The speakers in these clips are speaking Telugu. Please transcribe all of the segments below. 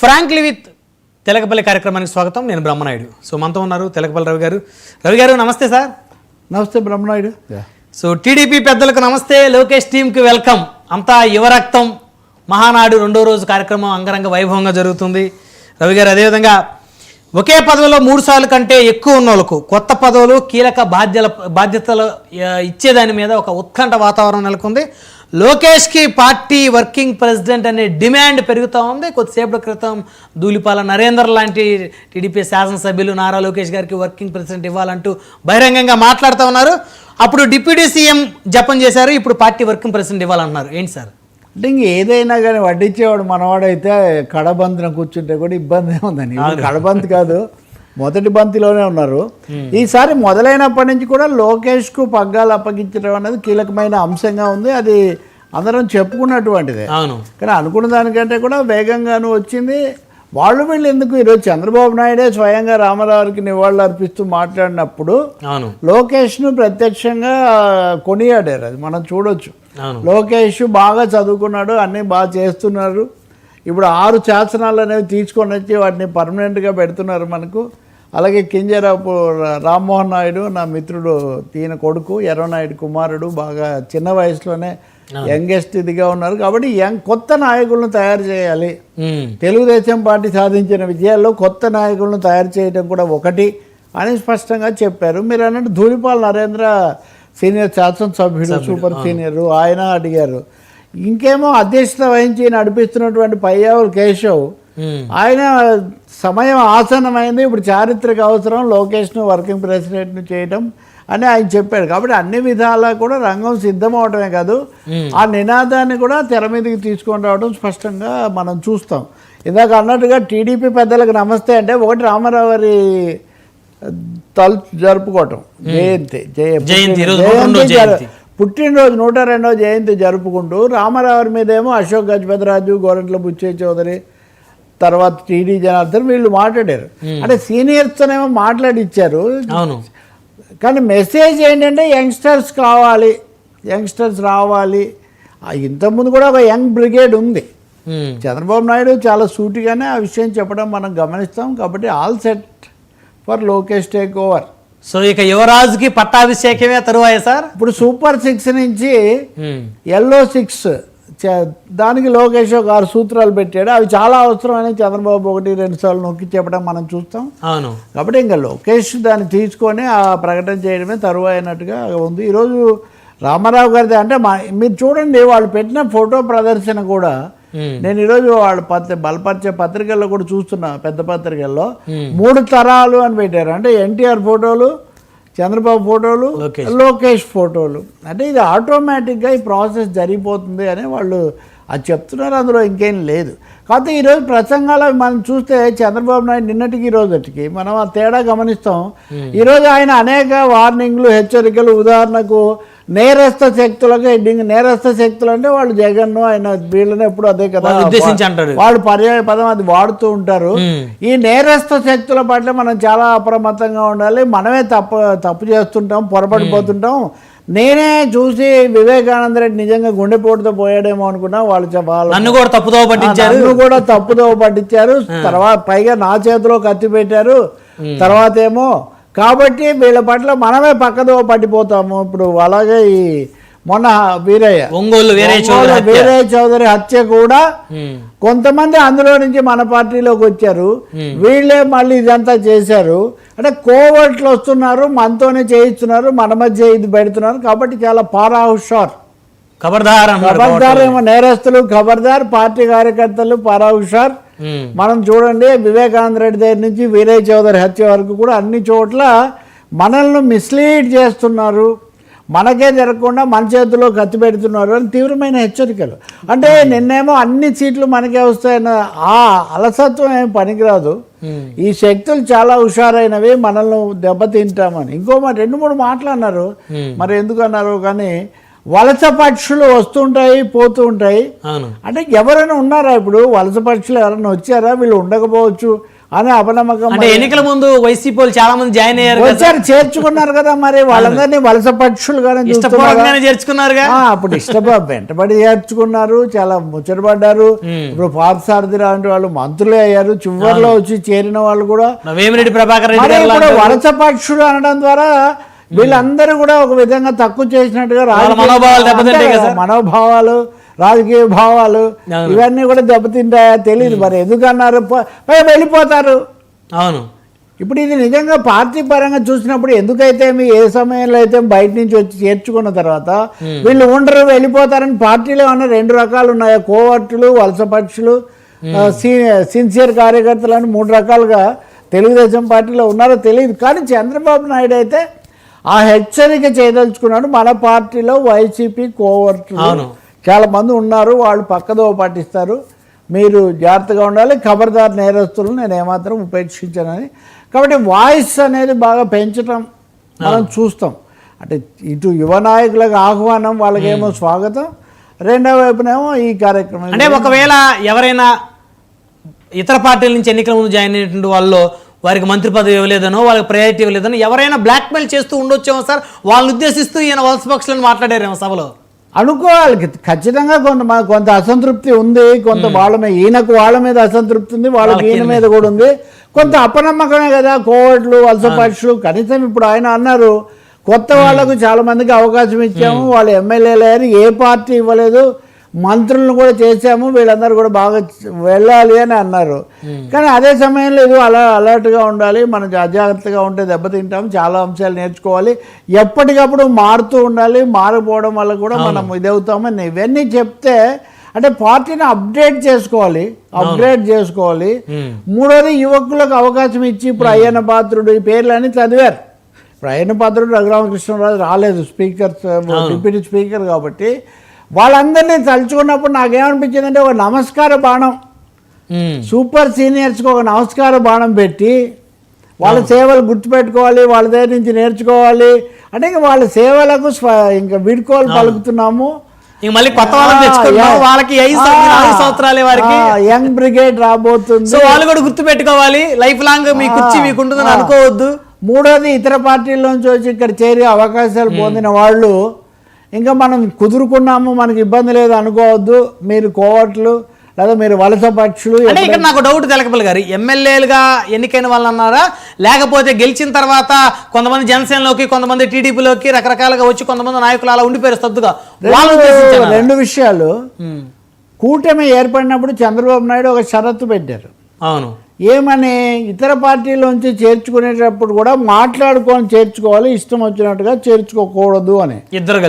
ఫ్రాంక్లీ విత్ తెలకపల్లి కార్యక్రమానికి స్వాగతం. నేను బ్రహ్మనాయుడు. సో మనతో ఉన్నారు తెలకపల్లి రవి గారు. రవి గారు నమస్తే సార్. నమస్తే బ్రహ్మనాయుడు. సో టీడీపీ పెద్దలకు నమస్తే, లోకేష్ టీంకి వెల్కమ్. అంతా యువరక్తం మహానాడు రెండో రోజు కార్యక్రమం అంగరంగ వైభవంగా జరుగుతుంది. రవి గారు, అదేవిధంగా ఒకే పదవిలో 3 సార్లు కంటే ఎక్కువ ఉన్న వాళ్ళకు కొత్త పదవులు కీలక బాధ్యతలు ఇచ్చేదాని మీద ఒక ఉత్కంఠ వాతావరణం నెలకొంది. లోకేష్కి పార్టీ వర్కింగ్ ప్రెసిడెంట్ అనే డిమాండ్ పెరుగుతూ ఉంది. కొద్దిసేపటి క్రితం ధూళిపాల నరేందర్ లాంటి టీడీపీ శాసనసభ్యులు నారా లోకేష్ గారికి వర్కింగ్ ప్రెసిడెంట్ ఇవ్వాలంటూ బహిరంగంగా మాట్లాడుతూ ఉన్నారు. అప్పుడు డిప్యూటీ సీఎం జపం చేశారు, ఇప్పుడు పార్టీ వర్కింగ్ ప్రెసిడెంట్ ఇవ్వాలంటున్నారు. ఏంటి సార్? అంటే ఇంక ఏదైనా కానీ వడ్డించేవాడు మనవాడైతే కడబంతిన కూర్చుంటే కూడా ఇబ్బంది ఏముందని. కడబంతి కాదు, మొదటి బంతిలోనే ఉన్నారు. ఈసారి మొదలైనప్పటి నుంచి కూడా లోకేష్కు పగ్గాలు అప్పగించడం అనేది కీలకమైన అంశంగా ఉంది. అది అందరం చెప్పుకున్నటువంటిదే. కానీ అనుకున్న దానికంటే కూడా వేగంగాను వచ్చింది. వీళ్ళు ఎందుకు ఈరోజు చంద్రబాబు నాయుడే స్వయంగా రామారావుకి నివాళులు అర్పిస్తూ మాట్లాడినప్పుడు లోకేష్ను ప్రత్యక్షంగా కొనియాడారు. అది మనం చూడొచ్చు. లోకేష్ బాగా చదువుకున్నాడు, అన్నీ బాగా చేస్తున్నారు. ఇప్పుడు 6 శాసనాలు అనేవి తీసుకొని వచ్చి వాటిని పర్మనెంట్గా పెడుతున్నారు మనకు. అలాగే కింజరాపు రామ్మోహన్ నాయుడు, నా మిత్రుడు, ఈయన కొడుకు ఎర్రనాయుడు కుమారుడు, బాగా చిన్న వయసులోనే యంగెస్ట్ ఇదిగా ఉన్నారు. కాబట్టి కొత్త నాయకులను తయారు చేయాలి. తెలుగుదేశం పార్టీ సాధించిన విజయాల్లో కొత్త నాయకులను తయారు చేయడం కూడా ఒకటి అని స్పష్టంగా చెప్పారు. మీరు అన్నట్టు ధూళిపాల నరేంద్ర సీనియర్ శాసనసభ్యుడు, సూపర్ సీనియర్, ఆయన అడిగారు. ఇంకేమో అధ్యక్షత వహించి నడిపిస్తున్నటువంటి పయ్యావులు కేశవ్, ఆయన సమయం ఆసన్నమైంది, ఇప్పుడు చారిత్రక అవసరం లోకేష్ను వర్కింగ్ ప్రెసిడెంట్ను చేయడం అని ఆయన చెప్పాడు. కాబట్టి అన్ని విధాలా కూడా రంగం సిద్ధమవడమే కాదు, ఆ నినాదాన్ని కూడా తెర మీదకి తీసుకొని రావడం స్పష్టంగా మనం చూస్తాం. ఇందాక అన్నట్టుగా టీడీపీ పెద్దలకు నమస్తే అంటే ఒకటి రామారావు గారి జరుపుకోవటం, పుట్టినరోజు 102వ జయంతి జరుపుకుంటూ రామారావు మీదేమో అశోక్ గజపతిరాజు, గోరంట్ల బుచ్చయ్య చౌదరి, తర్వాత టీడీ జనార్దన్ వీళ్ళు మాట్లాడారు. అంటే సీనియర్స్తోనేమో మాట్లాడిచ్చారు. కానీ మెసేజ్ ఏంటంటే యంగ్స్టర్స్ కావాలి, యంగ్స్టర్స్ రావాలి. ఇంతకుముందు కూడా ఒక యంగ్ బ్రిగేడ్ ఉంది. చంద్రబాబు నాయుడు చాలా సూటిగానే ఆ విషయం చెప్పడం మనం గమనిస్తాం. కాబట్టి all set for Lokesh take over. So ఇక యువరాజుకి పట్టాభిషేకమే తరువాయే సార్. ఇప్పుడు సూపర్ 6 నుంచి ఎల్లో 6 దానికి లోకేష్ ఒక 6 సూత్రాలు పెట్టాడు. అవి చాలా అవసరం అని చంద్రబాబు 1-2 సార్లు నొక్కి చెప్పడం మనం చూస్తాం. కాబట్టి ఇంకా లోకేష్ దాన్ని తీసుకొని ఆ ప్రకటన చేయడమే తరువాయినట్టుగా ఉంది. ఈరోజు రామారావు గారిది అంటే మీరు చూడండి, వాళ్ళు పెట్టిన ఫోటో ప్రదర్శన కూడా నేను ఈరోజు వాళ్ళు బలపరిచే పత్రికల్లో కూడా చూస్తున్నా. పెద్ద పత్రికల్లో 3 తరాలు అని పెట్టారు. అంటే ఎన్టీఆర్ ఫోటోలు, చంద్రబాబు ఫోటోలు, లోకేష్ ఫోటోలు. అంటే ఇది ఆటోమేటిక్గా ఈ ప్రాసెస్ జరిగిపోతుంది అని వాళ్ళు అది చెప్తున్నారు. అందులో ఇంకేం లేదు. కాకపోతే ఈరోజు ప్రసంగాలు మనం చూస్తే చంద్రబాబు నాయుడు నిన్నటికి ఈ రోజుకి మనం ఆ తేడా గమనిస్తాం. ఈరోజు ఆయన అనేక వార్నింగ్లు, హెచ్చరికలు, ఉదాహరణకు నేరస్థ శక్తులకు హెడ్డింగ్. నేరస్థ శక్తులు అంటే వాళ్ళు జగన్, ఆయన వీళ్ళని ఎప్పుడు అదే కదా వాళ్ళు పర్యాయ పదం అది వాడుతూ ఉంటారు. ఈ నేరస్థ శక్తుల పట్ల మనం చాలా అప్రమత్తంగా ఉండాలి. మనమే తప్పు చేస్తుంటాం, పొరపడిపోతుంటాం. నేనే చూసి వివేకానంద రెడ్డి నిజంగా గుండెపోటుతో పోయాడేమో అనుకున్నా. నన్ను కూడా తప్పుదోవ పట్టించారు. తర్వాత పైగా నా చేతిలో కత్తి పెట్టారు. తర్వాత ఏమో కాబట్టి వీళ్ళ పట్ల మనమే పక్కదోవ పట్టిపోతాము. ఇప్పుడు అలాగే ఈ మొన్న వీరయ్య చౌదరి హత్య కూడా కొంతమంది అందులో నుంచి మన పార్టీలోకి వచ్చారు. వీళ్ళే మళ్ళీ ఇదంతా చేశారు. అంటే కోవర్ట్లు వస్తున్నారు, మనతోనే చేయిస్తున్నారు, మన మధ్య ఇది పెడుతున్నారు. కాబట్టి చాలా పారా హుషార్, ఖబర్దార్ ఏమో నేరస్తులు, ఖబర్దార్ పార్టీ కార్యకర్తలు, పారా హుషార్. మనం చూడండి, వివేకానంద రెడ్డి దగ్గర నుంచి వీరయ్య చౌదరి హత్య వరకు కూడా అన్ని చోట్ల మనల్ని మిస్లీడ్ చేస్తున్నారు, మనకే జరగకుండా మన చేతిలో కత్తి పెడుతున్నారు అని తీవ్రమైన హెచ్చరికలు. అంటే నిన్నేమో అన్ని సీట్లు మనకే వస్తాయన్న ఆ అలసత్వం ఏమి పనికిరాదు. ఈ శక్తులు చాలా హుషారైనవి, మనల్ని దెబ్బతింటామని. ఇంకో మాట 2-3 మాటలు అన్నారు. మరి ఎందుకు అన్నారు? కానీ వలస పక్షులు వస్తుంటాయి, పోతూ ఉంటాయి. అంటే ఎవరైనా ఉన్నారా ఇప్పుడు? వలస పక్షులు ఎవరైనా వచ్చారా? వీళ్ళు ఉండకపోవచ్చు. అని అపనమ్మకం. అంటే ఎన్నికల ముందు వైసీపీ వాళ్ళు చాలా మంది జాయిన్ అయ్యారు కదా. వచ్చారు, చేర్చుకున్నారు కదా, మరి వాళ్ళందరినీ వలస పక్షులుగానే ఇష్టపూర్వకంగానే చేర్చుకున్నారుగా. అప్పుడు వెంటబడి చేర్చుకున్నారు, చాలా ముచ్చటపడ్డారు. ఇప్పుడు పార్థసారథి లాంటి వాళ్ళు మంత్రులే అయ్యారు, చివరిలో వచ్చి చేరిన వాళ్ళు కూడా. వేమిరెడ్డి ప్రభాకర్ రెడ్డి గారు ఇప్పుడు వలస పక్షులు అనడం ద్వారా వీళ్ళందరూ కూడా ఒక విధంగా తక్కువ చేసినట్టుగా మనోభావాలు, రాజకీయ భావాలు ఇవన్నీ కూడా దెబ్బతింటాయా తెలియదు. మరి ఎందుకన్నారు, వెళ్ళిపోతారు. అవును, ఇప్పుడు ఇది నిజంగా పార్టీ పరంగా చూసినప్పుడు ఎందుకైతే ఏ సమయంలో అయితే బయట నుంచి వచ్చి చేర్చుకున్న తర్వాత వీళ్ళు ఉండరు, వెళ్ళిపోతారని పార్టీలో ఉన్న 2 రకాలు ఉన్నాయి. కోవర్టులు, వలస పక్షులు, సిన్సియర్ కార్యకర్తలు అని 3 రకాలుగా తెలుగుదేశం పార్టీలో ఉన్నారో తెలియదు. కానీ చంద్రబాబు నాయుడు అయితే ఆ హెచ్చరిక చేయదలుచుకున్నాడు. మన పార్టీలో వైసీపీ కోవర్టులు చాలా మంది ఉన్నారు, వాళ్ళు పక్కదో పాటిస్తారు, మీరు జాగ్రత్తగా ఉండాలి, ఖబర్దార్ నేరస్తులను నేను ఏమాత్రం ఉపేక్షించానని. కాబట్టి వాయిస్ అనేది బాగా పెంచడం మనం చూస్తాం. అంటే ఇటు యువ నాయకులకు ఆహ్వానం, వాళ్ళకేమో స్వాగతం, రెండో వైపునేమో ఈ కార్యక్రమం. అంటే ఒకవేళ ఎవరైనా ఇతర పార్టీల నుంచి ఎన్నికల ముందు జాయిన్ అయినటువంటి వాళ్ళు వారికి మంత్రి పదవి ఇవ్వలేదనో, వాళ్ళకి ప్రయారిటీ ఇవ్వలేదనో ఎవరైనా బ్లాక్మెయిల్ చేస్తూ ఉండొచ్చేమో సార్, వాళ్ళని ఉద్దేశిస్తూ ఈయన వలస పక్షులను మాట్లాడారేమో సభలో. అనుకోవాలి, ఖచ్చితంగా కొంత అసంతృప్తి ఉంది, కొంత వాళ్ళ మీద, ఈయనకు వాళ్ళ మీద అసంతృప్తి ఉంది, వాళ్ళకి ఈయన మీద కూడా ఉంది, కొంత అపనమ్మకమే కదా. కోవట్లు, వలస పక్షులు, కనీసం ఇప్పుడు ఆయన అన్నారు కొత్త వాళ్లకు చాలా మందికి అవకాశం ఇచ్చాము, వాళ్ళు ఎమ్మెల్యేలు అయ్యారు, ఏ పార్టీ ఇవ్వలేదు, మంత్రులను కూడా చేశాము, వీళ్ళందరూ కూడా బాగా వెళ్ళాలి అని అన్నారు. కానీ అదే సమయంలో ఇది అలర్ట్గా ఉండాలి, మనం అజాగ్రత్తగా ఉంటే దెబ్బతింటాం, చాలా అంశాలు నేర్చుకోవాలి, ఎప్పటికప్పుడు మారుతూ ఉండాలి, మారిపోవడం వల్ల కూడా మనం ఇదవుతామని ఇవన్నీ చెప్తే, అంటే పార్టీని అప్డేట్ చేసుకోవాలి. మూడోది యువకులకు అవకాశం ఇచ్చి, ఇప్పుడు అయ్యన్న పాత్రుడు ఈ పేర్లన్నీ చదివారు. ఇప్పుడు అయ్యన్న పాత్రుడు రఘురామకృష్ణరాజు రాలేదు, స్పీకర్, డిప్యూటీ స్పీకర్ కాబట్టి వాళ్ళందరినీ తలుచుకున్నప్పుడు నాకేమనిపించిందంటే ఒక నమస్కార బాణం, సూపర్ సీనియర్స్కి ఒక నమస్కార బాణం పెట్టి వాళ్ళ సేవలు గుర్తుపెట్టుకోవాలి, వాళ్ళ దగ్గర నుంచి నేర్చుకోవాలి. అంటే ఇంకా వాళ్ళ సేవలకు ఇంకా వీడ్కోలు పలుకుతున్నాము. మళ్ళీ కొత్త వాళ్ళని తెచ్చుకున్నాం, వాళ్ళకి 5 సంవత్సరాలే వారికి యంగ్ బ్రిగేడ్ రాబోతుంది, సో వాళ్ళు కూడా గుర్తు పెట్టుకోవాలి, లైఫ్ లాంగ్ మీ కుర్చీ మీకు ఉంటుందని అనుకోవద్దు. మూడోది ఇతర పార్టీల్లోంచి వచ్చి ఇక్కడ చేరే అవకాశాలు పొందిన వాళ్ళు ఇంకా మనం కుదురుకున్నాము, మనకి ఇబ్బంది లేదు అనుకోవద్దు, మీరు కోవట్లు లేదా మీరు వలస పక్షులు. అంటే ఇక్కడ నాకు డౌట్ తెలకపల్లి గారు, ఎమ్మెల్యేలుగా ఎన్నికైన వాళ్ళు అన్నారా, లేకపోతే గెలిచిన తర్వాత కొంతమంది జనసేనలోకి, కొంతమంది టీడీపీలోకి రకరకాలుగా వచ్చి కొంతమంది నాయకులు అలా ఉండిపోయారు స్తబ్దుగా? 2 విషయాలు. కూటమి ఏర్పడినప్పుడు చంద్రబాబు నాయుడు ఒక షరతు పెట్టారు. అవును, ఏమని, ఇతర పార్టీలోంచి చేర్చుకునేటప్పుడు కూడా మాట్లాడుకొని చేర్చుకోవాలి, ఇష్టం వచ్చినట్టుగా చేర్చుకోకూడదు అని. ఇద్దరు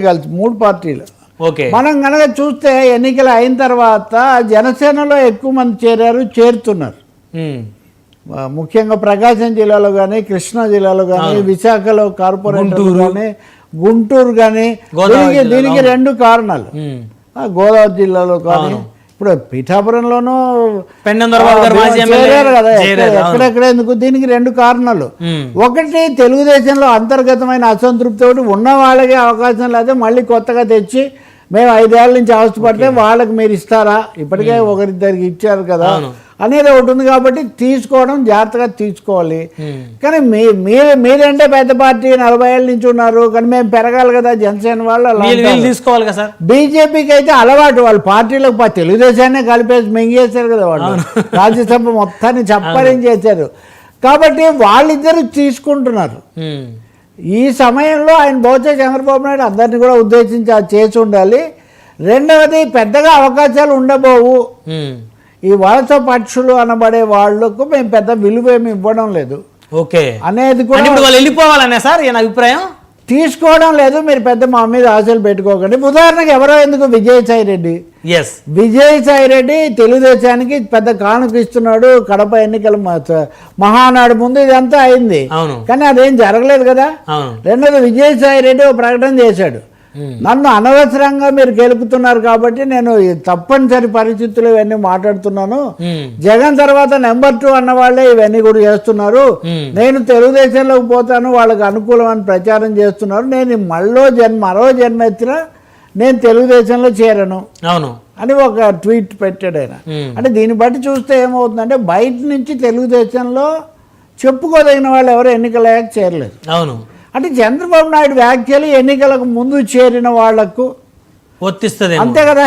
కలిసి 3 పార్టీలు. మనం కనుక చూస్తే ఎన్నికలు అయిన తర్వాత జనసేనలో ఎక్కువ మంది చేరుతున్నారు. ముఖ్యంగా ప్రకాశం జిల్లాలో కానీ, కృష్ణా జిల్లాలో కానీ, విశాఖలో కార్పొరేటర్ కానీ, గుంటూరు కానీ, దీనికి 2 కారణాలు. గోదావరి జిల్లాలో కానీ, ఇప్పుడు పిఠాపురంలోనూ చేరారు కదా, ఎక్కడెక్కడ ఎందుకు, దీనికి 2 కారణాలు. ఒకటి, తెలుగుదేశంలో అంతర్గతమైన అసంతృప్తి, ఒకటి ఉన్న వాళ్ళకి అవకాశం లేదా మళ్ళీ కొత్తగా తెచ్చి మేము 5 ఏళ్ళ నుంచి అవస్థపడితే వాళ్ళకి మీరు ఇస్తారా, ఇప్పటికే ఒకరిద్దరికి ఇచ్చారు కదా అనేది ఒకటి ఉంది. కాబట్టి తీసుకోవడం జాగ్రత్తగా తీసుకోవాలి. కానీ మీరంటే పెద్ద పార్టీ 40 ఏళ్ళ నుంచి ఉన్నారు, కానీ మేము పెరగాలి కదా జనసేన వాళ్ళు తీసుకోవాలి కదా సార్. బీజేపీకి అయితే అలవాటు, వాళ్ళు పార్టీలకు తెలుగుదేశాన్ని కలిపేసి మింగేశారు కదా వాళ్ళు, రాజ్యసభ మొత్తాన్ని చప్పరించేశారు. కాబట్టి వాళ్ళిద్దరు తీసుకుంటున్నారు. ఈ సమయంలో ఆయన బహుశా చంద్రబాబు నాయుడు అందరినీ కూడా ఉద్దేశించి అది చేసి ఉండాలి. రెండవది, పెద్దగా అవకాశాలు ఉండబోవు, ఈ వలస పక్షులు అనబడే వాళ్లకు మేము పెద్ద విలువ ఏమి ఇవ్వడం లేదు అనేది కూడా వెళ్ళిపోవాలనే సార్ ఈయన అభిప్రాయం. తీసుకోవడం లేదు, మీరు పెద్ద మా మీద ఆశలు పెట్టుకోకండి. ఉదాహరణకు ఎవరో ఎందుకు, విజయసాయి రెడ్డి తెలుగుదేశానికి పెద్ద కానుక ఇస్తున్నాడు, కడప ఎన్నికల మహానాడు ముందు ఇదంతా అయింది, కానీ అదేం జరగలేదు కదా. రెండోది, విజయసాయి రెడ్డి ఒక ప్రకటన చేశాడు, నన్ను అనవసరంగా మీరు గెలుపుతున్నారు కాబట్టి నేను తప్పనిసరి పరిస్థితులు ఇవన్నీ మాట్లాడుతున్నాను, జగన్ తర్వాత నెంబర్ 2 అన్న వాళ్ళే ఇవన్నీ కూడా చేస్తున్నారు, నేను తెలుగుదేశంలోకి పోతాను వాళ్ళకి అనుకూలం అని ప్రచారం చేస్తున్నారు, నేను మరో జన్మ ఎత్తినా నేను తెలుగుదేశంలో చేరను అవును. అని ఒక ట్వీట్ పెట్టాడు ఆయన. అంటే దీన్ని బట్టి చూస్తే ఏమవుతుందంటే బయట నుంచి తెలుగుదేశంలో చెప్పుకోదగిన వాళ్ళు ఎవరు ఎన్నికలయ్యాక చేరలేదు. అవును. అంటే చంద్రబాబు నాయుడు వ్యాఖ్యలు ఎన్నికలకు ముందు చేరిన వాళ్లకు వర్తిస్తుంది, అంతే కదా.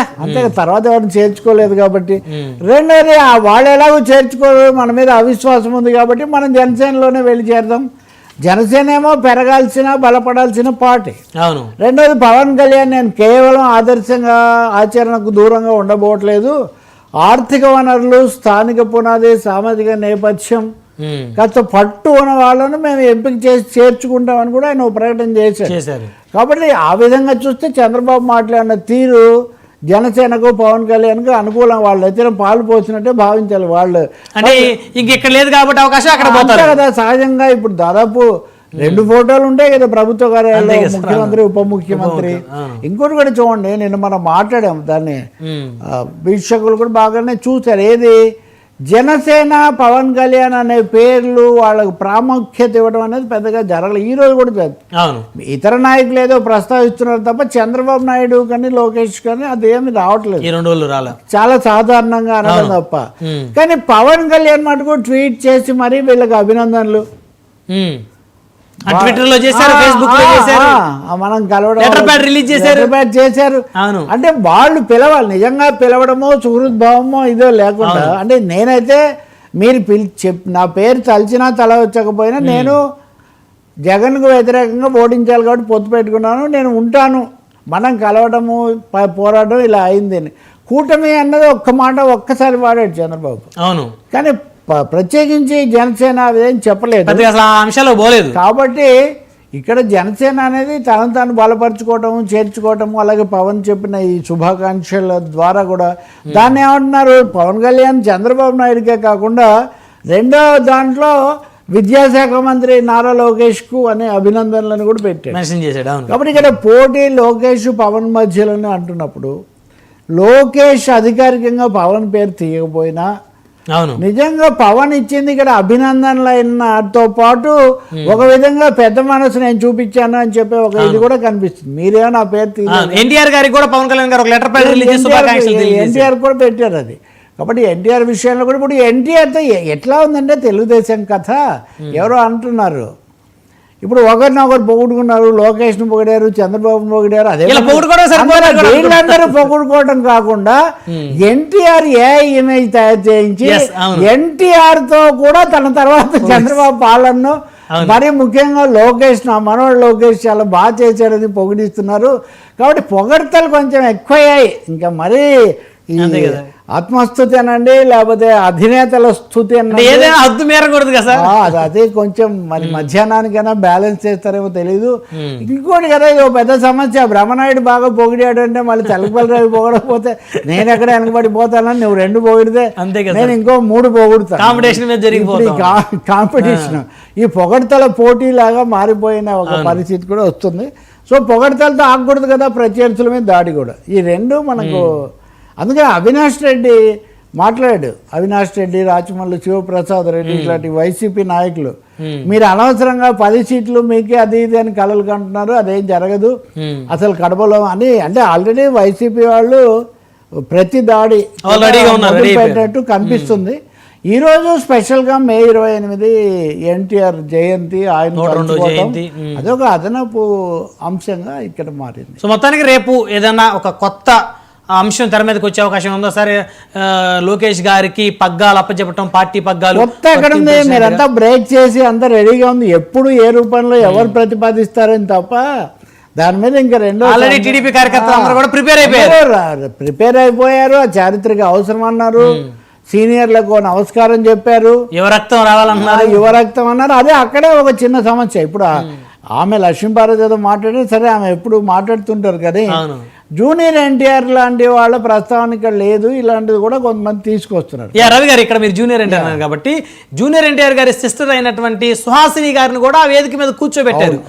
తర్వాత ఎవరిని చేర్చుకోలేదు కాబట్టి. రెండోది వాళ్ళు ఎలాగో చేర్చుకోలేదు, మన మీద అవిశ్వాసం ఉంది కాబట్టి మనం జనసేనలోనే వెళ్ళి చేరదాం. జనసేన ఏమో పెరగాల్సిన బలపడాల్సిన పార్టీ. అవును. రెండోది పవన్ కళ్యాణ్ నేను కేవలం ఆదర్శంగా ఆచరణకు దూరంగా ఉండబోట్లేదు, ఆర్థిక వనరులు, స్థానిక పునాది, సామాజిక నేపథ్యం కాస్త పట్టు ఉన్న వాళ్ళను మేము ఎంపిక చేసి చేర్చుకుంటామని కూడా ఆయన ప్రకటన చేశారు. కాబట్టి ఆ విధంగా చూస్తే చంద్రబాబు మాట్లాడిన తీరు జనసేనకు పవన్ కళ్యాణ్కు అనుకూలం, వాళ్ళు అయితే పాలు పోసినట్టే భావించాలి. వాళ్ళు అంటే ఇంకెక్కడ లేదు కాబట్టి అవకాశం అక్కడ పోతారు కదా. సహజంగా ఇప్పుడు దాదాపు 2 ఫోటోలు ఉంటాయి కదా ప్రభుత్వ కార్యాలయంలో, ముఖ్యమంత్రి, ఉప ముఖ్యమంత్రి. ఇంకోటి కూడా చూడండి, నిన్న మనం మాట్లాడాము దాన్ని, వీక్షకులు కూడా బాగానే చూశారు. ఏది జనసేన పవన్ కళ్యాణ్ అనే పేర్లు వాళ్ళకు ప్రాముఖ్యత ఇవ్వడం అనేది పెద్దగా జరగలేదు. ఈ రోజు కూడా ఇతర నాయకులు ఏదో ప్రస్తావిస్తున్నారు తప్ప చంద్రబాబు నాయుడు కానీ లోకేష్ కానీ అదేమి రావట్లేదు. 2 రోజులు రాలే, చాలా సాధారణంగా అనడం తప్ప. కానీ పవన్ కళ్యాణ్ మటుకు ట్వీట్ చేసి మరి వీళ్ళకి అభినందనలు ట్విట్టర్ లో చేశారు, ఫేస్బుక్ లో చేశారు, మనం కలవడం లెటర్ ప్యాడ్ రిలీజ్ చేశారు. అంటే వాళ్ళు పిలవాలి, నిజంగా పిలవడమో సుహృద్భావమో ఇదో లేకుండా. అంటే నేనైతే మీరు నా పేరు తలిచినా తల వచ్చకపోయినా నేను జగన్కు వ్యతిరేకంగా ఓడించాలి కాబట్టి పొత్తు పెట్టుకున్నాను, నేను ఉంటాను, మనం కలవడము పోరాటం ఇలా అయిందని. కూటమి అన్నది ఒక్క మాట ఒక్కసారి వాడాడు చంద్రబాబు. అవును. కానీ ప్రత్యేకించి జనసేన అదేం చెప్పలేదు, అసలు ఆ అంశాలు పోలేదు. కాబట్టి ఇక్కడ జనసేన అనేది తనను తాను బలపరచుకోవటం, చేర్చుకోవటము, అలాగే పవన్ చెప్పిన ఈ శుభాకాంక్షల ద్వారా కూడా దాన్ని ఏమంటున్నారు, పవన్ కళ్యాణ్ చంద్రబాబు నాయుడుకే కాకుండా రెండో దాంట్లో విద్యాశాఖ మంత్రి నారా లోకేష్కు అనే అభినందనలను కూడా పెట్టాడు. కాబట్టి ఇక్కడ పోటీ లోకేష్ పవన్ మధ్యలోనే అంటున్నప్పుడు లోకేష్ అధికారికంగా పవన్ పేరు తీయకపోయినా నిజంగా పవన్ ఇచ్చింది ఇక్కడ అభినందనలు అయినతో పాటు ఒక విధంగా పెద్ద మనసు నేను చూపించాను అని చెప్పి ఒక ఇది కూడా కనిపిస్తుంది. మీరేమో నా పేరు తీయలేదు, ఎన్టీఆర్ గారికి కూడా పవన్ కళ్యాణ్ గారు ఒక లెటర్ ప్యాడ్ రిలీజ్ చేసి ఎన్టీఆర్ కూడా పెట్టారు అది. కాబట్టి ఎన్టీఆర్ విషయంలో కూడా ఇప్పుడు ఎన్టీఆర్తో ఎట్లా ఉందంటే తెలుగుదేశం కథ ఎవరో అంటున్నారు, ఇప్పుడు ఒకరినొకరు పొగుడుకున్నారు, లోకేష్ను పొగిడారు, చంద్రబాబును పొగిడారు. అదే వీళ్ళందరూ పొగుడుకోవడం కాకుండా ఎన్టీఆర్ ఏ ఇమేజ్ తయారు చేయించి ఎన్టీఆర్ తో కూడా తన తర్వాత చంద్రబాబు పాలనను, మరీ ముఖ్యంగా లోకేష్, నా మనోడు లోకేష్ చాలా బాగా చేశాడని పొగిడిస్తున్నారు. కాబట్టి పొగడ్తలు కొంచెం ఎక్కువయ్యాయి. ఇంకా మరీ ఆత్మస్థుతి అనండి, లేకపోతే అధినేతల స్థుతి అనండి, హద్దు మేరకూడదు కదా. అదే కొంచెం మరి మధ్యాహ్నానికైనా బ్యాలెన్స్ చేస్తారేమో తెలీదు. ఇంకోటి కదా, ఇది ఒక పెద్ద సమస్య. బ్రహ్మనాయుడు బాగా పొగిడాడు అంటే మళ్ళీ తెల్లపల్లి రవి పొగడకపోతే నేను ఎక్కడ వెనకబడిపోతానని, నువ్వు 2 పొగిడితే నేను ఇంకో 3 పొగుడుతాను. కాంపిటీషన్ ఈ పొగడ్తల పోటీలాగా మారిపోయిన ఒక పరిస్థితి కూడా వస్తుంది. సో పొగడ్తలతో ఆగకూడదు కదా, ప్రత్యర్థుల మీద దాడి కూడా. ఈ 2 మనకు. అందుకని అవినాష్ రెడ్డి మాట్లాడాడు. అవినాష్ రెడ్డి, రాచమల్లి శివప్రసాద్ రెడ్డి ఇట్లాంటి వైసీపీ నాయకులు, మీరు అనవసరంగా 10 సీట్లు మీకే అది ఇది అని కలలు కంటున్నారు, అదేం జరగదు అసలు కడపలో అని. అంటే ఆల్రెడీ వైసీపీ వాళ్ళు ప్రతి దాడి పెట్టినట్టు కనిపిస్తుంది. ఈరోజు స్పెషల్గా మే 28 ఎన్టీఆర్ జయంతి, ఆయన అదొక అదనపు అంశంగా ఇక్కడ మారింది. సో మొత్తానికి రేపు ఏదైనా ఒక కొత్త అంశం తెర మీదకి వచ్చే అవకాశం ఉందో? సరే, లోకేష్ గారికి పగ్గాలు అప్పచెప్పటం, పార్టీ పగ్గాలు కొత్త ఎక్కడ ఉంది? మీరంతా బ్రేక్ చేసి అంతా రెడీగా ఉంది, ఎప్పుడు ఏ రూపంలో ఎవరు ప్రతిపాదిస్తారని తప్ప దాని మీద ఇంకా ఆల్రెడీ టీడీపీ కార్యకర్తలు అందరూ కూడా ప్రిపేర్ అయిపోయారు. ఆ చారిత్రక అవసరం అన్నారు, సీనియర్లకు నమస్కారం చెప్పారు, యువరక్తం రావాలన్నారు, యువరక్తం అన్నారు. అదే అక్కడే ఒక చిన్న సమస్య. ఇప్పుడు ఆమె లక్ష్మీపార్వతి ఏదో మాట్లాడి, సరే ఆమె ఎప్పుడు మాట్లాడుతుంటారు కదా, జూనియర్ ఎన్టీఆర్ లాంటి వాళ్ళ ప్రస్తావన ఇక్కడ లేదు. ఇలాంటిది కూడా కొంతమంది తీసుకొస్తున్నారు. రవి గారు, ఇక్కడ మీరు జూనియర్ ఎన్టీఆర్ కాబట్టి జూనియర్ ఎన్టీఆర్ గారి సిస్టర్ అయినటువంటి సుహాసిని గారిని కూడా ఆ వేదిక మీద కూర్చోబెట్టారు.